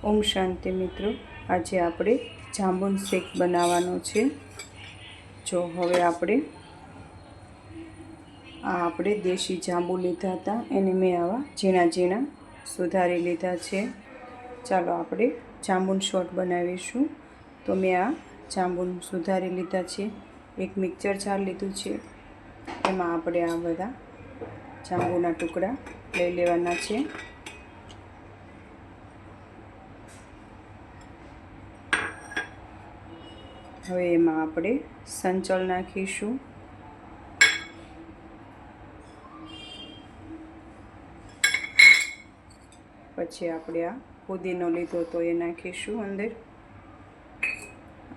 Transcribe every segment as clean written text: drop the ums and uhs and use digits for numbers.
ઓમ શાંતિ મિત્રો, આજે આપણે જાંબુન શેક બનાવવાનો છે। જો હવે આપણે દેશી જાંબુ લીધા હતા, એને મેં આવા ઝીણા ઝીણા સુધારી લીધા છે। ચાલો આપણે જાંબુન શોટ બનાવીશું। તો મેં આ જાંબુન સુધારી લીધા છે। એક મિક્સર જાર લીધું છે, એમાં આપણે આ બધા જાંબુના ટુકડા લઈ લેવાના છે। હવે એમાં આપણે સંચળ નાખીશું, પછી આપણે આ પુદીનો લીધો તો એ નાખીશું અંદર,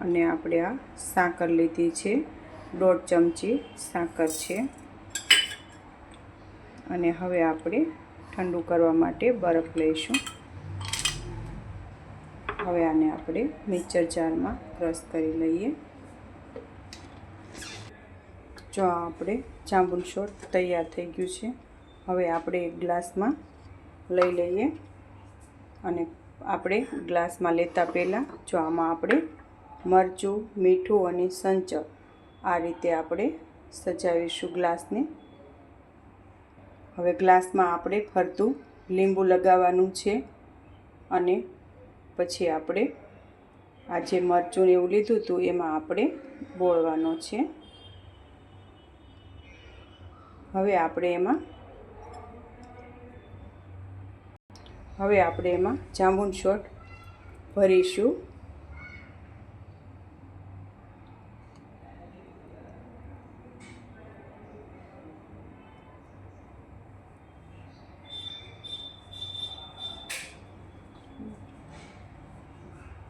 અને આપણે આ સાકર લીધી છે, 1.5 ચમચી સાકર છે। અને હવે આપણે ઠંડુ કરવા માટે બરફ લઈશું। હવે આને આપણે મિક્સર જારમાં ક્રશ કરી લઈએ। જો આપણે જાંબુન શોટ તૈયાર થઈ ગયું છે। હવે આપણે એક ગ્લાસમાં લઈ લઈએ, અને આપણે ગ્લાસમાં લેતા પહેલાં જો આમાં આપણે મરચું, મીઠું અને સંચળ આ રીતે આપણે સજાવીશું ગ્લાસને। હવે ગ્લાસમાં આપણે ફરતું લીંબુ લગાવવાનું છે, અને પછી આપણે આ જે મરચું એવું લીધું હતું એમાં આપણે બોળવાનો છે। હવે આપણે એમાં જાંબુન શોટ ભરીશું।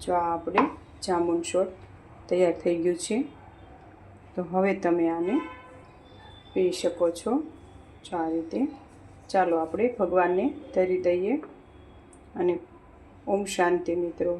જો આપણે જાંબુન શોટ તૈયાર થઈ ગયું છે। તો હવે તમે આને પી શકો છો। જો આ રીતે ચાલો આપણે ભગવાનને ધરી દઈએ, અને ઓમ શાંતિ મિત્રો।